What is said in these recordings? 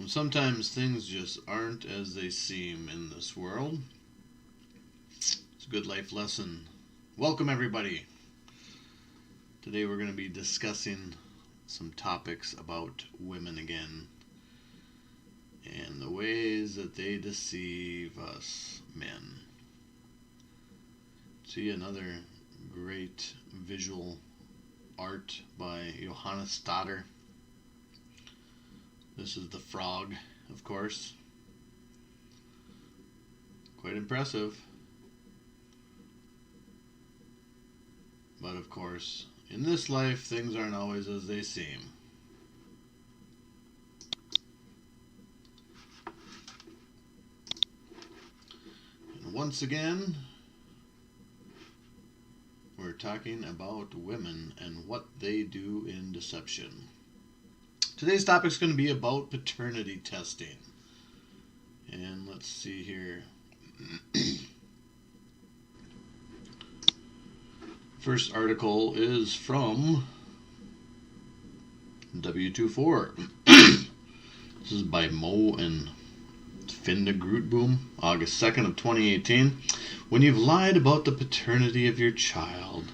Sometimes things just aren't as they seem in this world. It's a good life lesson. Welcome, everybody. Today we're going to be discussing some topics about women again and the ways that they deceive us men. See another great visual art by Johannes Stoddard. This is the frog, of course. Quite impressive. But of course, in this life, things aren't always as they seem. And once again, we're talking about women and what they do in deception. Today's topic is going to be about paternity testing. And let's see here. First article is from W24. This is by Mo and Finda Grootboom, August 2nd of 2018. When you've lied about the paternity of your child.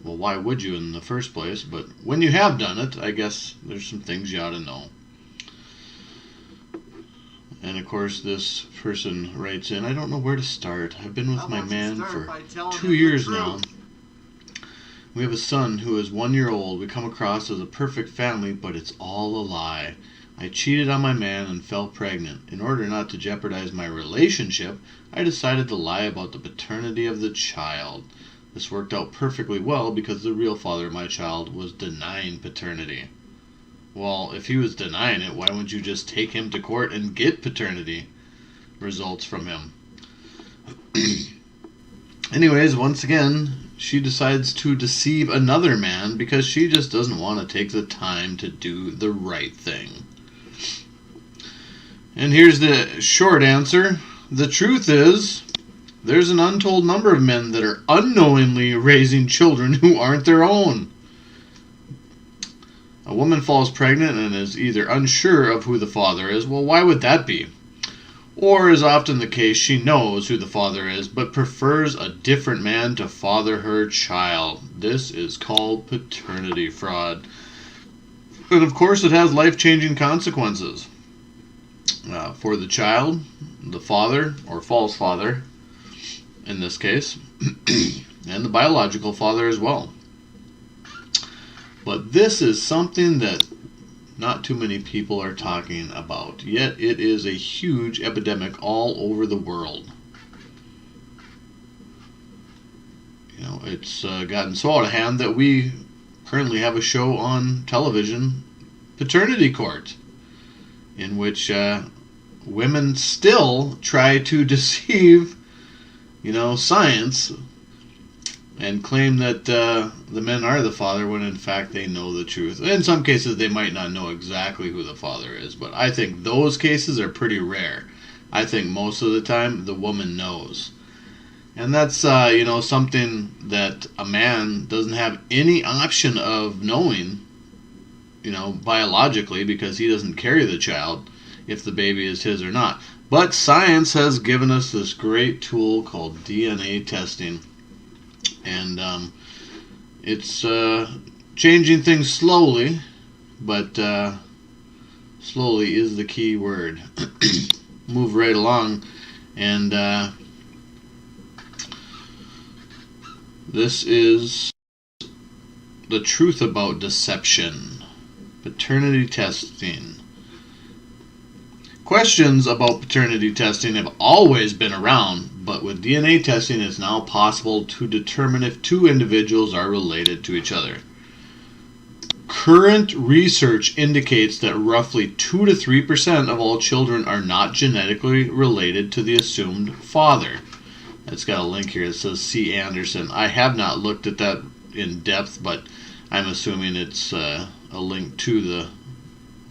Well, why would you in the first place? But when you have done it, I guess there's some things you ought to know. And of course, this person writes in, I don't know where to start. I've been with my man for 2 years now. We have a son who is 1 year old. We come across as a perfect family, but it's all a lie. I cheated on my man and fell pregnant. In order not to jeopardize my relationship, I decided to lie about the paternity of the child. This worked out perfectly well because the real father of my child was denying paternity. Well, if he was denying it, why wouldn't you just take him to court and get paternity results from him? Anyways, once again, she decides to deceive another man because she just doesn't want to take the time to do the right thing. And here's the short answer. The truth is, there's an untold number of men that are unknowingly raising children who aren't their own. A woman falls pregnant and is either unsure of who the father is. Well, why would that be? Or, as often the case, she knows who the father is, but prefers a different man to father her child. This is called paternity fraud. And of course, it has life-changing consequences. For the child, the father, or false father, in this case, and the biological father as well. But this is something that not too many people are talking about, yet it is a huge epidemic all over the world. You know, it's gotten so out of hand that we currently have a show on television, Paternity Court, in which women still try to deceive science and claim that the men are the father when in fact they know the truth. In some cases they might not know exactly who the father is, but I think those cases are pretty rare. I think most of the time the woman knows. And that's something that a man doesn't have any option of knowing, biologically, because he doesn't carry the child if the baby is his or not. But science has given us this great tool called DNA testing. And it's changing things slowly, but slowly is the key word. Move right along. And this is the truth about deception. Paternity testing. Questions about paternity testing have always been around, but with DNA testing it's now possible to determine if two individuals are related to each other. Current research indicates that roughly 2 to 3% of all children are not genetically related to the assumed father. It's got a link here that says C. Anderson. I have not looked at that in depth, but I'm assuming it's a link to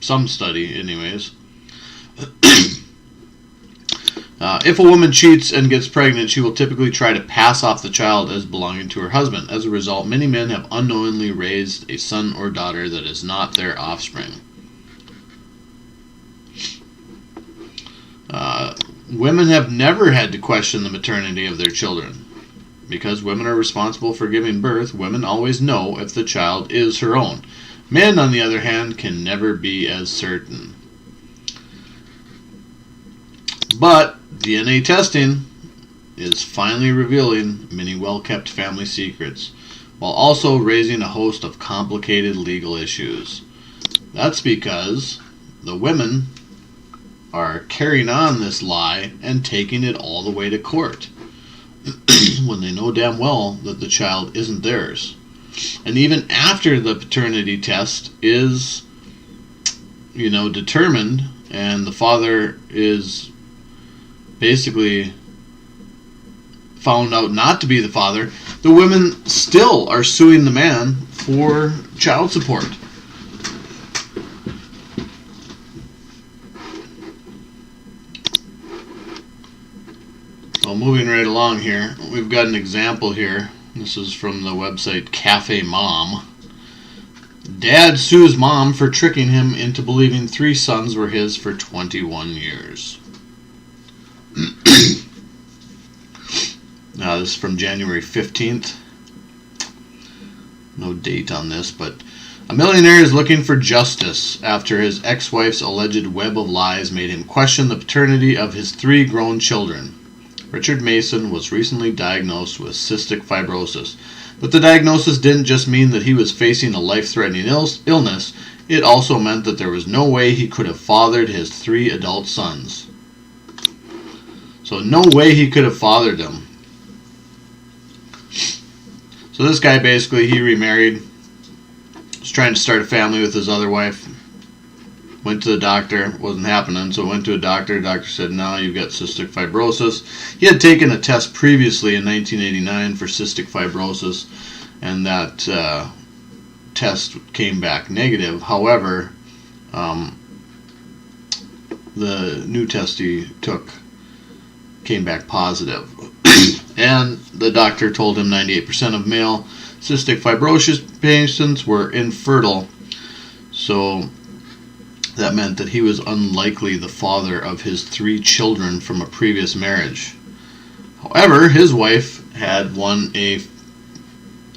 some study anyways. If a woman cheats and gets pregnant, she will typically try to pass off the child as belonging to her husband. As a result, many men have unknowingly raised a son or daughter that is not their offspring. women have never had to question the maternity of their children. Because women are responsible for giving birth, women always know if the child is her own. Men, on the other hand, can never be as certain. But DNA testing is finally revealing many well-kept family secrets, while also raising a host of complicated legal issues. That's because the women are carrying on this lie and taking it all the way to court when they know damn well that the child isn't theirs. And even after the paternity test is, determined and the father is basically found out not to be the father, the women still are suing the man for child support. So moving right along here, we've got an example here. This is from the website Cafe Mom. Dad sues mom for tricking him into believing 3 sons were his for 21 years. Now, this is from January 15th. No date on this, but a millionaire is looking for justice after his ex-wife's alleged web of lies made him question the paternity of his 3 grown children. Richard Mason was recently diagnosed with cystic fibrosis, but the diagnosis didn't just mean that he was facing a life-threatening illness, it also meant that there was no way he could have fathered his 3 adult sons. So no way he could have fathered them. So this guy basically, he remarried, was trying to start a family with his other wife, went to the doctor, wasn't happening, so went to a doctor. The doctor said, no, you've got cystic fibrosis. He had taken a test previously in 1989 for cystic fibrosis, and that test came back negative. However, the new test he took came back positive. And the doctor told him 98% of male cystic fibrosis patients were infertile. So that meant that he was unlikely the father of his 3 children from a previous marriage. However, his wife had won a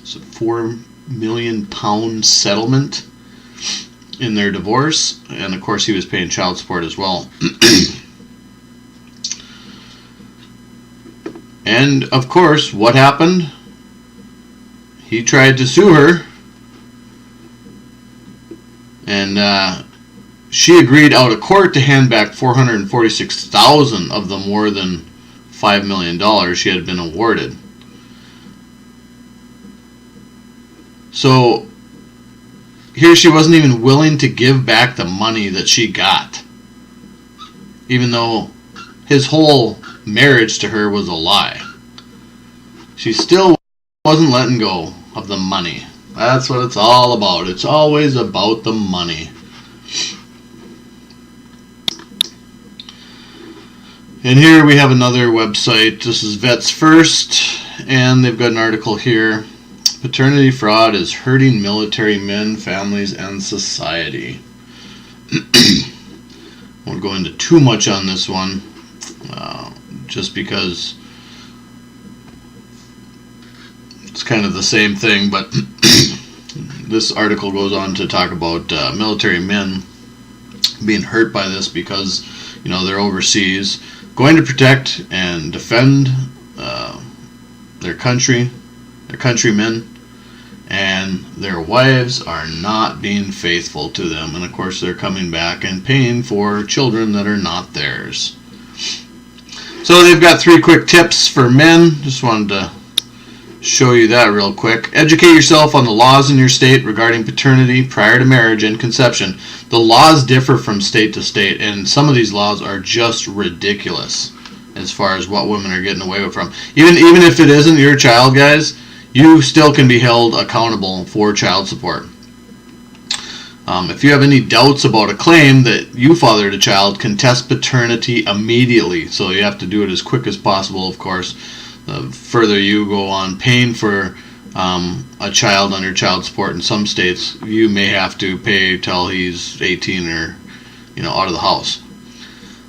£4 million settlement in their divorce, and of course he was paying child support as well. And of course, what happened? He tried to sue her, and she agreed out of court to hand back $446,000 of the more than $5 million she had been awarded. So here she wasn't even willing to give back the money that she got, even though his whole marriage to her was a lie. She still wasn't letting go of the money. That's what it's all about. It's always about the money. And here we have another website. This is Vets First, and they've got an article here. Paternity fraud is hurting military men, families, and society. I won't go into too much on this one, just because it's kind of the same thing, but this article goes on to talk about military men being hurt by this because, they're overseas, going to protect and defend their country, their countrymen, and their wives are not being faithful to them. And of course, they're coming back and paying for children that are not theirs. So they've got 3 quick tips for men. Just wanted to show you that real quick. Educate yourself on the laws in your state regarding paternity prior to marriage and conception. The laws differ from state to state, and some of these laws are just ridiculous as far as what women are getting away with from. Even if it isn't your child, guys, you still can be held accountable for child support. If you have any doubts about a claim that you fathered a child, contest paternity immediately. So you have to do it as quick as possible, of course. The further you go on paying for a child under child support in some states, you may have to pay till he's 18 or out of the house.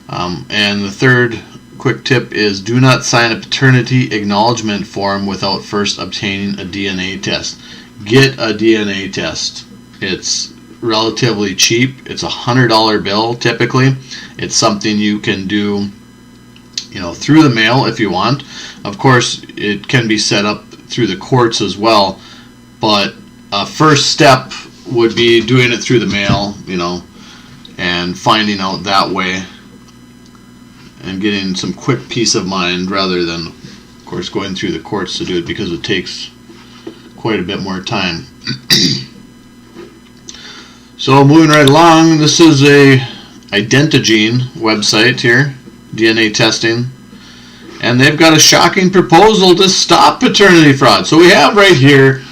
And the third quick tip is do not sign a paternity acknowledgement form without first obtaining a DNA test. Get a DNA test. It's relatively cheap. It's $100 bill typically. It's something you can do, through the mail if you want. Of course, it can be set up through the courts as well, but a first step would be doing it through the mail, and finding out that way and getting some quick peace of mind rather than, of course, going through the courts to do it, because it takes quite a bit more time. So moving right along, this is a Identigene website here, DNA testing, and they've got a shocking proposal to stop paternity fraud. So we have right here,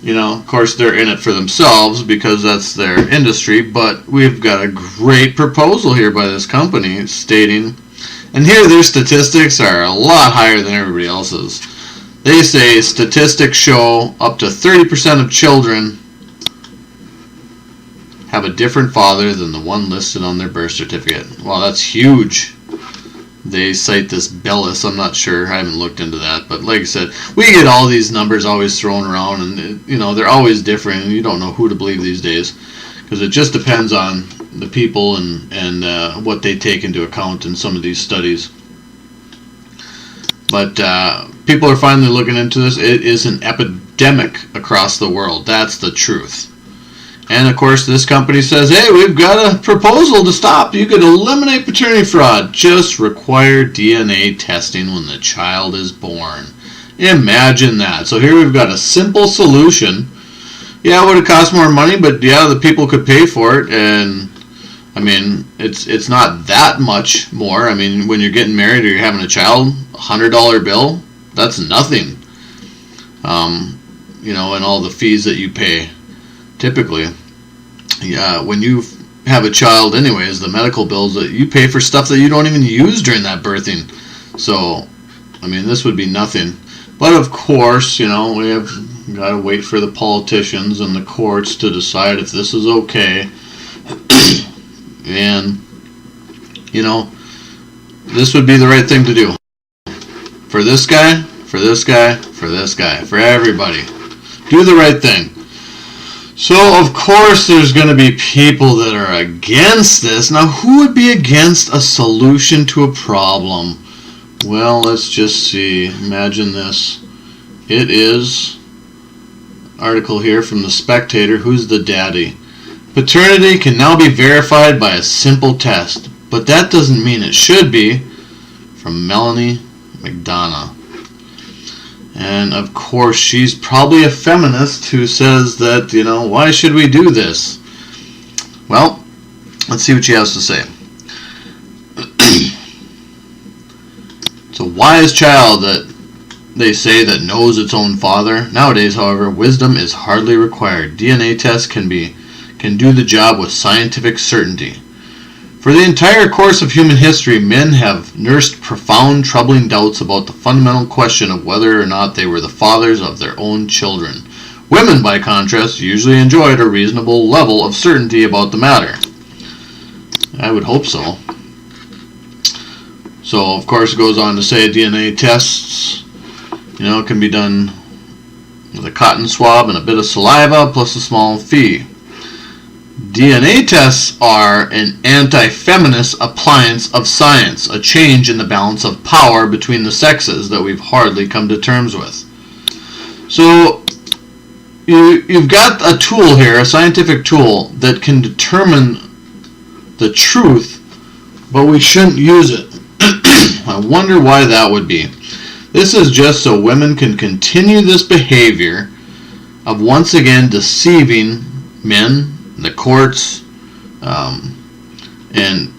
of course they're in it for themselves because that's their industry, but we've got a great proposal here by this company stating, and here their statistics are a lot higher than everybody else's. They say statistics show up to 30% of children have a different father than the one listed on their birth certificate. Wow, that's huge. They cite this Bellis. I'm not sure. I haven't looked into that. But like I said, we get all these numbers always thrown around, and they're always different, and you don't know who to believe these days, because it just depends on the people and what they take into account in some of these studies. But people are finally looking into this. It is an epidemic across the world. That's the truth. And of course, this company says, hey, we've got a proposal to stop. You could eliminate paternity fraud. Just require DNA testing when the child is born. Imagine that. So here we've got a simple solution. Yeah, it would have cost more money, but yeah, the people could pay for it. And I mean, it's not that much more. I mean, when you're getting married or you're having a child, $100 bill, that's nothing. And all the fees that you pay. Typically, when you have a child anyways, the medical bills that you pay for stuff that you don't even use during that birthing. So, I mean, this would be nothing. But of course, we have got to wait for the politicians and the courts to decide if this is okay. And, this would be the right thing to do. For this guy, for this guy, for this guy, for everybody. Do the right thing. So, of course, there's going to be people that are against this. Now, who would be against a solution to a problem? Well, let's just see. Imagine this. It is article here from The Spectator. Who's the daddy? Paternity can now be verified by a simple test, but that doesn't mean it should be. From Melanie McDonough. And of course, she's probably a feminist who says that, why should we do this? Well, let's see what she has to say. It's a wise child that they say that knows its own father. Nowadays, however, wisdom is hardly required. DNA tests can do the job with scientific certainty. For the entire course of human history, men have nursed profound, troubling doubts about the fundamental question of whether or not they were the fathers of their own children. Women, by contrast, usually enjoyed a reasonable level of certainty about the matter. I would hope so. So, of course, it goes on to say DNA tests, can be done with a cotton swab and a bit of saliva plus a small fee. DNA tests are an anti-feminist appliance of science, a change in the balance of power between the sexes that we've hardly come to terms with. So you've got a tool here, a scientific tool, that can determine the truth, but we shouldn't use it. I wonder why that would be. This is just so women can continue this behavior of once again deceiving men, the courts, and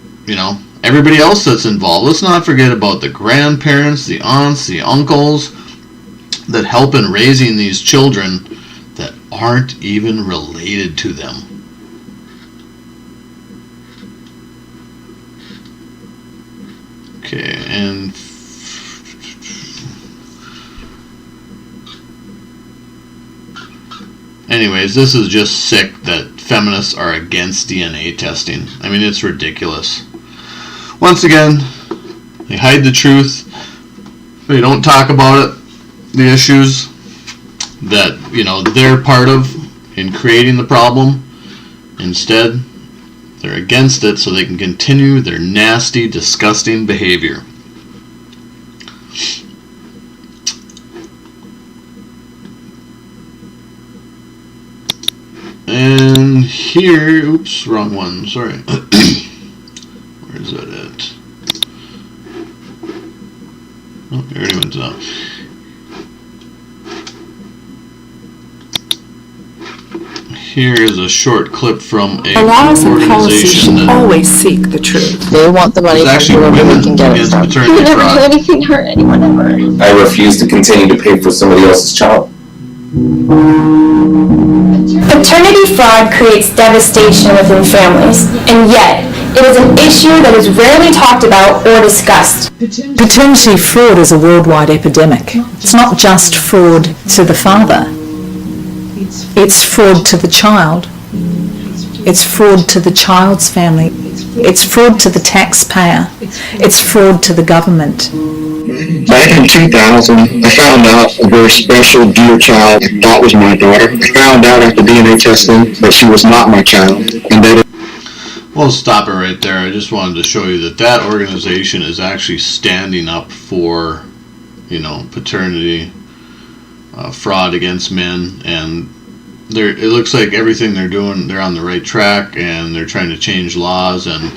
everybody else that's involved. Let's not forget about the grandparents, the aunts, the uncles that help in raising these children that aren't even related to them. Okay, and anyways, this is just sick that feminists are against DNA testing. I mean, it's ridiculous. Once again, They hide the truth. They don't talk about it, the issues that, they're part of in creating the problem. Instead, they're against it so they can continue their nasty, disgusting behavior. And here, oops, wrong one, sorry. Where is that at? Oh, here it went down. Here is a short clip from a laws and policies organization should always seek the truth. They want the money from whoever they can get it from. Paternity Never fraud. did anything to hurt anyone ever. I refuse to continue to pay for somebody else's child. Paternity fraud creates devastation within families, and yet it is an issue that is rarely talked about or discussed. Paternity fraud is a worldwide epidemic. It's not just fraud to the father. It's fraud to the child. It's fraud to the child's family. It's fraud to the taxpayer. It's fraud to the government. Back in 2000, I found out a very special dear child I thought was my daughter. I found out after DNA testing that she was not my child, and that We'll stop it right there. I just wanted to show you that that organization is actually standing up for, paternity fraud against men, and it looks like everything they're doing, they're on the right track, and they're trying to change laws, and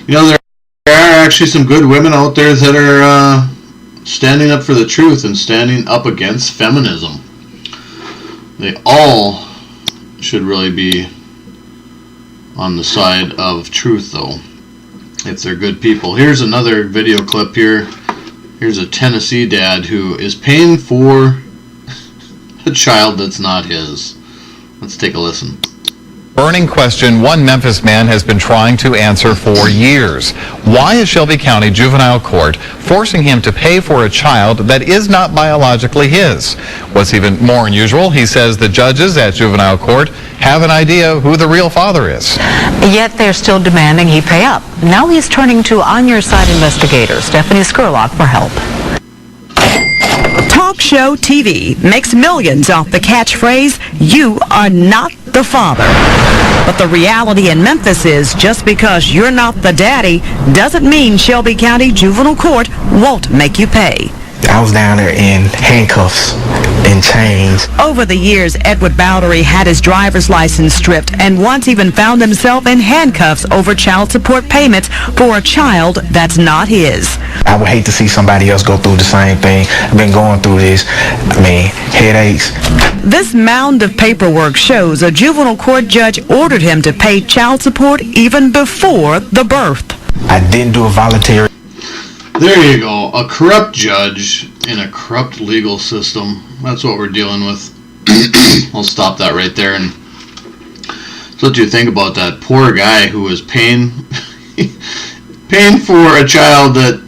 there are actually some good women out there that are standing up for the truth and standing up against feminism. They all should really be on the side of truth, though, if they're good people. Here's another video clip here. Here's a Tennessee dad who is paying for a child that's not his. Let's take a listen. Burning question one Memphis man has been trying to answer for years. Why is Shelby County Juvenile Court forcing him to pay for a child that is not biologically his? What's even more unusual, he says the judges at Juvenile Court have an idea who the real father is. Yet they're still demanding he pay up. Now he's turning to On Your Side investigator Stephanie Skurlock for help. Talk show TV makes millions off the catchphrase, "You are not the father." But the reality in Memphis is just because you're not the daddy doesn't mean Shelby County Juvenile Court won't make you pay. I was down there in handcuffs and chains. Over the years, Edward Bowdery had his driver's license stripped and once even found himself in handcuffs over child support payments for a child that's not his. I would hate to see somebody else go through the same thing. I've been going through this. Headaches. This mound of paperwork shows a juvenile court judge ordered him to pay child support even before the birth. I didn't do a voluntary. There you go. A corrupt judge in a corrupt legal system. That's what we're dealing with. I'll stop that right there. And so what do you think about that poor guy who was paying for a child that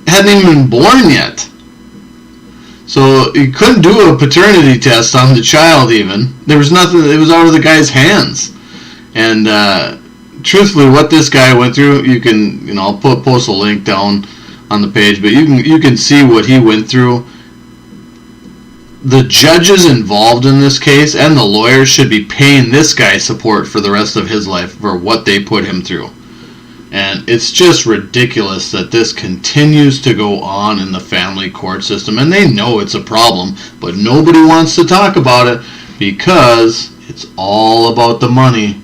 hadn't even been born yet? So he couldn't do a paternity test on the child even. There was nothing. It was out of the guy's hands. And truthfully, what this guy went through, you can, I'll post a link down on the page, but you can see what he went through. The judges involved in this case and the lawyers should be paying this guy support for the rest of his life for what they put him through. And it's just ridiculous that this continues to go on in the family court system, and they know it's a problem, but nobody wants to talk about it because it's all about the money.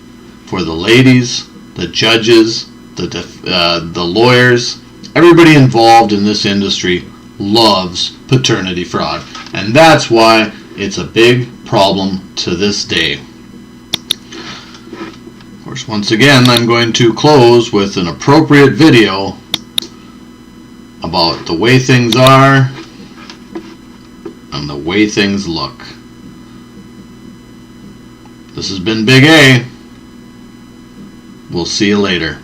For the ladies, the judges, the lawyers, everybody involved in this industry loves paternity fraud. And that's why it's a big problem to this day. Of course, once again, I'm going to close with an appropriate video about the way things are and the way things look. This has been Big A. We'll see you later.